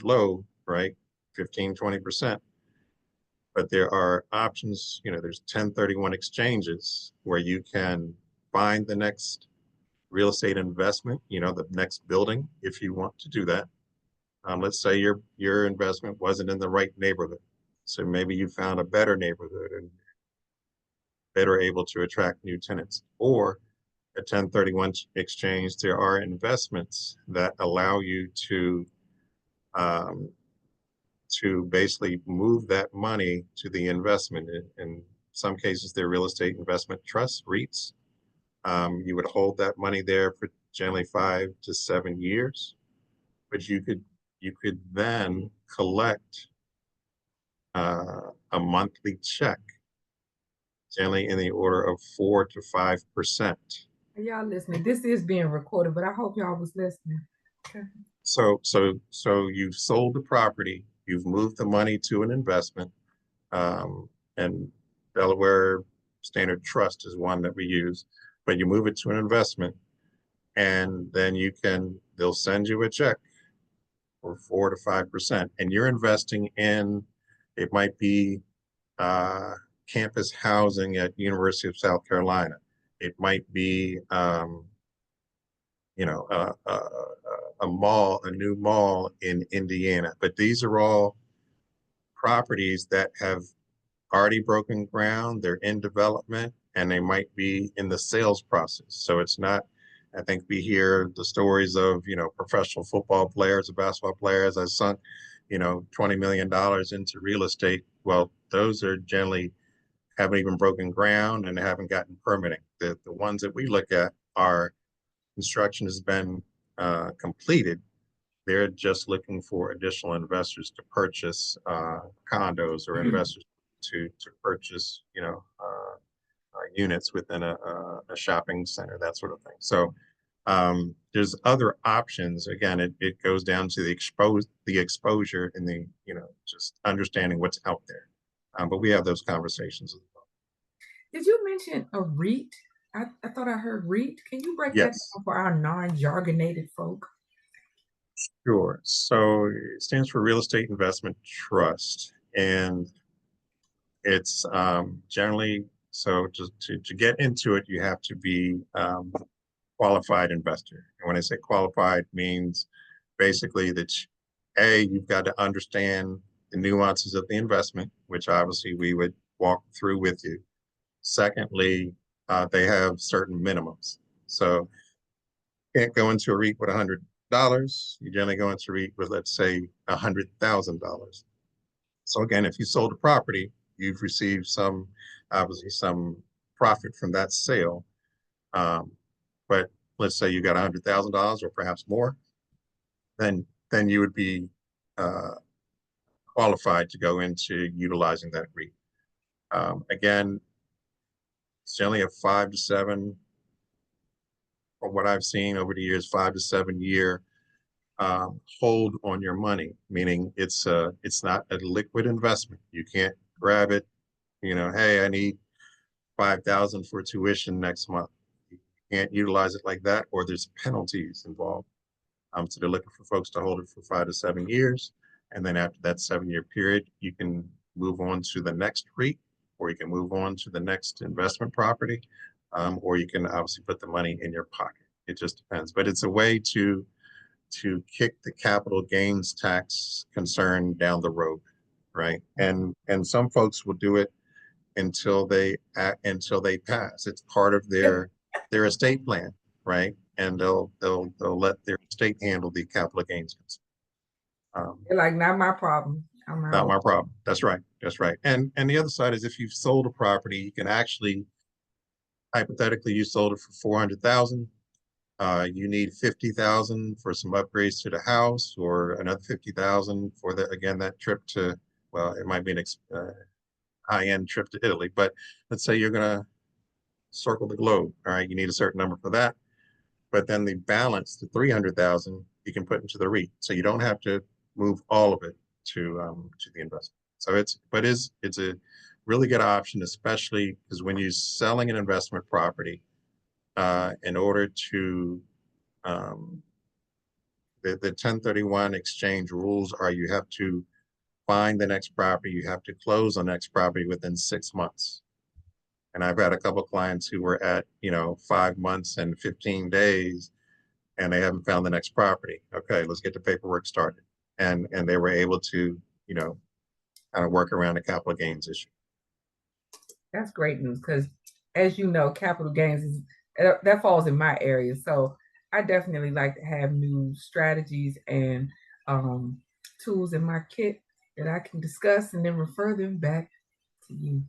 load, right? 15, 20%. But there are options, you know, there's 1031 exchanges where you can find the next real estate investment, you know, the next building, if you want to do that. Let's say your investment wasn't in the right neighborhood. So maybe you found a better neighborhood and better able to attract new tenants. Or a 1031 exchange, there are investments that allow you um, to basically move that money to the investment. In some cases, they're real estate investment trusts, REITs. You would hold that money there for generally 5 to 7 years, but you could then collect a monthly check, generally in the order of 4 to 5%. Y'all listening? This is being recorded, but I hope y'all was listening. Okay. So you've sold the property, you've moved the money to an investment, and Delaware Standard Trust is one that we use, but you move it to an investment, and then they'll send you a check for 4 to 5%, and you're investing in, it might be campus housing at University of South Carolina. It might be, you know, a new mall in Indiana. But these are all properties that have already broken ground, they're in development, and they might be in the sales process. So it's not, I think we hear the stories of, you know, professional football players or basketball players that sunk, you know, $20 million into real estate. Well, those are generally haven't even broken ground and haven't gotten permitting. The ones that we look at are construction has been completed. They're just looking for additional investors to purchase condos or investors to purchase, you know, units within a shopping center, that sort of thing. So there's other options. Again, it goes down to the exposure and the, you know, just understanding what's out there. But we have those conversations as well. Did you mention a REIT? I thought I heard REIT. Can you break that Yes. down for our non-jargonated folk? Sure. So it stands for Real Estate Investment Trust, and it's generally, so to get into it, you have to be qualified investor. And when I say qualified, means basically that you've got to understand the nuances of the investment, which obviously we would walk through with you. Secondly, they have certain minimums. So you can't go into a REIT with $100. You generally go into a REIT with, let's say, $100,000. So again, if you sold a property, you've received obviously some profit from that sale. But let's say you got $100,000 or perhaps more, then you would be qualified to go into utilizing that REIT. Again, it's generally a 5 to 7, from what I've seen over the years, 5 to 7 year hold on your money, meaning it's not a liquid investment. You can't grab it, you know, hey, I need 5,000 for tuition next month. You can't utilize it like that, or there's penalties involved. So they're looking for folks to hold it for 5 to 7 years. And then after that 7-year period, you can move on to the next REIT, or you can move on to the next investment property, or you can obviously put the money in your pocket. It just depends. But it's a way to kick the capital gains tax concern down the road, right? And some folks will do it until they pass. It's part of their estate plan, right? And they'll let their estate handle the capital gains concern. They're like, not my problem. I'm Not my out. problem. That's right. That's right. And the other side is if you've sold a property, you can actually, hypothetically, you sold it for 400,000. You need 50,000 for some upgrades to the house, or another 50,000 for the, again, that trip to, well, it might be an high-end trip to Italy, but let's say you're gonna circle the globe. All right, you need a certain number for that. But then the balance, the 300,000, you can put into the REIT. So you don't have to move all of it to the investment. So it's a really good option, especially because when you're selling an investment property, in order to um, the 1031 exchange rules are you have to find the next property, you have to close on the next property within 6 months. And I've had a couple of clients who were at, 5 months and 15 days, and they haven't found the next property. Okay, let's get the paperwork started. And they were able to, kind of work around the capital gains issue. That's great news because, as you know, capital gains is that falls in my area. So I definitely like to have new strategies and um, tools in my kit that I can discuss and then refer them back to you.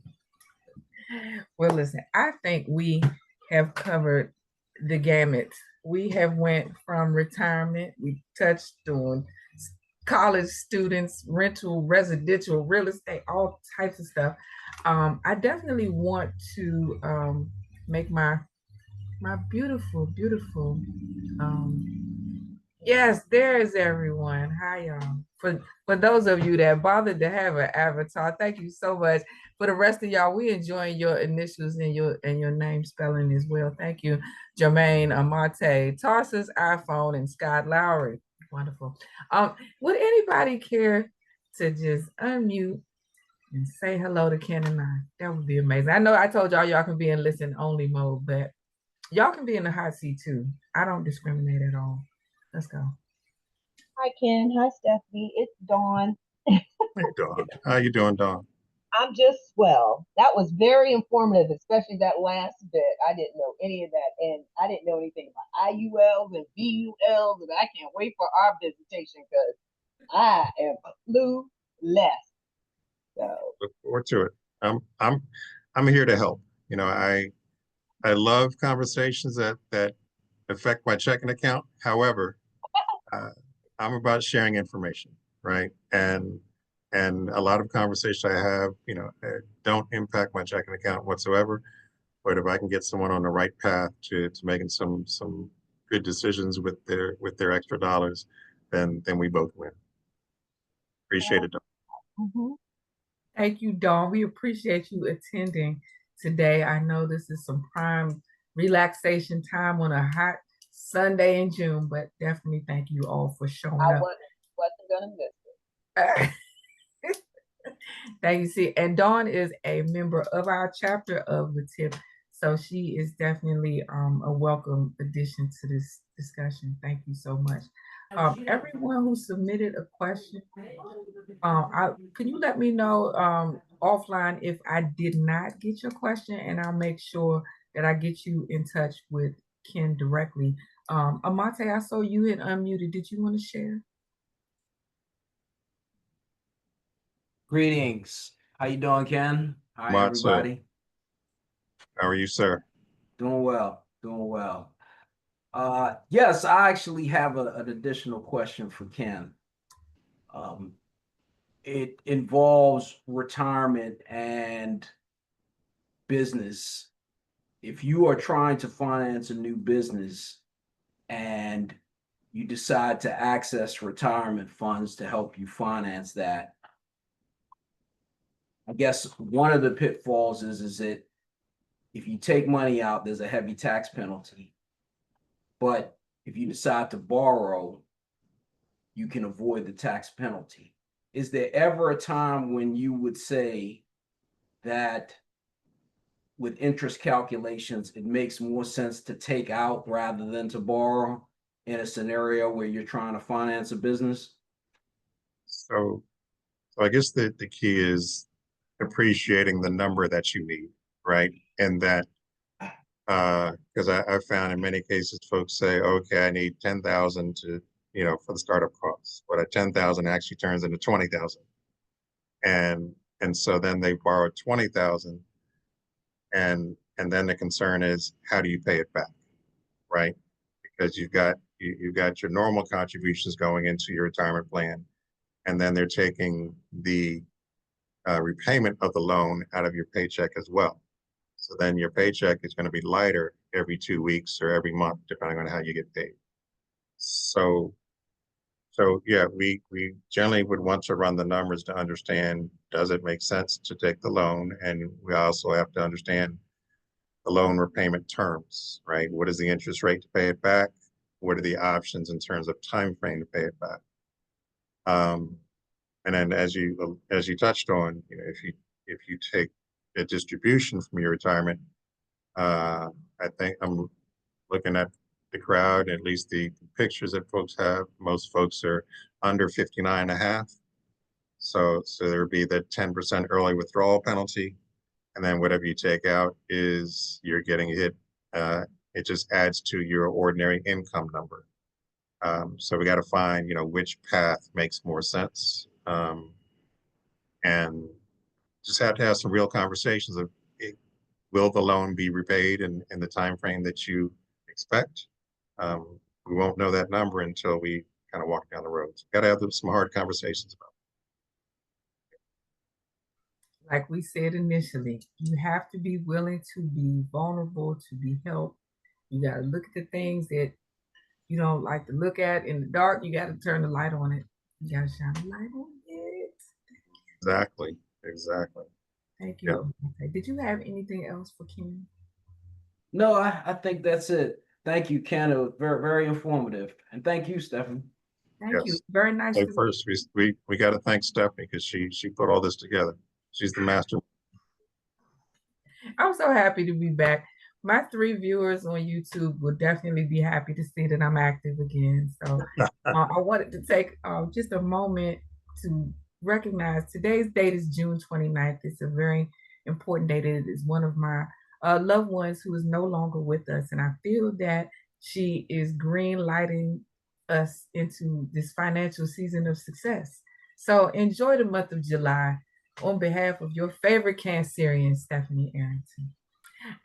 Well, listen, I think we have covered the gamut. We have went from retirement. We touched on college students, rental, residential, real estate, all types of stuff. I definitely want to make my beautiful, beautiful. Yes, there is everyone. Hi, y'all. For those of you that bothered to have an avatar, thank you so much. For the rest of y'all, we enjoying your initials and your name spelling as well. Thank you, Jermaine Amate, Tarsus iPhone, and Scott Lowry. Wonderful. Would anybody care to just unmute and say hello to Ken and I? That would be amazing. I know I told y'all can be in listen only mode, but y'all can be in the hot seat too. I don't discriminate at all. Let's go. Hi, Ken. Hi, Stephanie. It's Dawn. Hey, Dawn. How you doing, Dawn? I'm just swell. That was very informative, especially that last bit. I didn't know any of that, and I didn't know anything about IULs and VULs, and I can't wait for our visitation because I am clueless. So Look forward to it. I'm here to help. I love conversations that affect my checking account. However, I'm about sharing information, right? And a lot of conversations I have, don't impact my checking account whatsoever. But if I can get someone on the right path to making some good decisions with their extra dollars, then we both win. Appreciate it, Dawn. mhm. Thank you, Dawn. We appreciate you attending today. I know this is some prime relaxation time on a hot Sunday in June, but definitely thank you all for showing I up. wasn't gonna miss it. Thank you. See, and Dawn is a member of our chapter of the TIP, so she is definitely a welcome addition to this discussion. Thank you so much. Everyone who submitted a question, can you let me know offline if I did not get your question, and I'll make sure that I get you in touch with Ken directly. Amate, I saw you had unmuted. Did you want to share? Greetings. How you doing, Ken? Hi, Mod, sir. everybody. How are you, sir? Doing well. Doing well. Yes, I actually have an additional question for Ken. It involves retirement and business. If you are trying to finance a new business and you decide to access retirement funds to help you finance that, I guess one of the pitfalls is that if you take money out, there's a heavy tax penalty. But if you decide to borrow, you can avoid the tax penalty. Is there ever a time when you would say that with interest calculations, it makes more sense to take out rather than to borrow in a scenario where you're trying to finance a business? So I guess the key is appreciating the number that you need, right? And that, because I found in many cases, folks say, okay, I need 10,000 to, for the startup costs, but at 10,000 actually turns into 20,000. And so then they borrowed 20,000, and then the concern is, how do you pay it back, right? Because you've got your normal contributions going into your retirement plan, and then they're taking the repayment of the loan out of your paycheck as well. So then your paycheck is going to be lighter every 2 weeks or every month, depending on how you get paid. So yeah, we generally would want to run the numbers to understand, does it make sense to take the loan? And we also have to understand the loan repayment terms, right? What is the interest rate to pay it back? What are the options in terms of time frame to pay it back? And then as you touched on, if you take a distribution from your retirement, I think I'm looking at the crowd, at least the pictures that folks have. Most folks are under 59 and a half. So there would be the 10% early withdrawal penalty. And then whatever you take out is you're getting hit. It just adds to your ordinary income number. So we got to find, which path makes more sense. And just have to have some real conversations of, will the loan be repaid in the time frame that you expect? We won't know that number until we kind of walk down the road. So got to have some hard conversations about it. Like we said initially, you have to be willing to be vulnerable, to be helped. You got to look at the things that you don't like to look at in the dark. You got to turn the light on it. You got to shine the light on it. Exactly. Thank you. Yeah. Okay. Did you have anything else for Ken? No, I think that's it. Thank you, Ken. It was very, very informative. And thank you, Stephanie. Thank you. Very nice. Hey, first, we got to thank Stephanie because she put all this together. She's the master. I'm so happy to be back. My 3 viewers on YouTube will definitely be happy to see that I'm active again. So I wanted to take just a moment to recognize today's date is June 29th. It's a very important date. It is one of my loved ones who is no longer with us. And I feel that she is green lighting us into this financial season of success. So enjoy the month of July on behalf of your favorite Cancerian, Stephanie Arrington.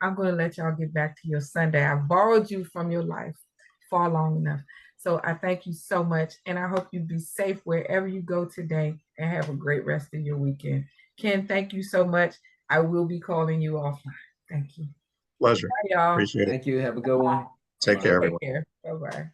I'm going to let y'all get back to your Sunday. I borrowed you from your life far long enough. So I thank you so much. And I hope you be safe wherever you go today and have a great rest of your weekend. Ken, thank you so much. I will be calling you offline. Thank you. Pleasure. Bye, y'all. Appreciate it. Thank you. Have a good one. Take care, everyone. Take care. Bye-bye.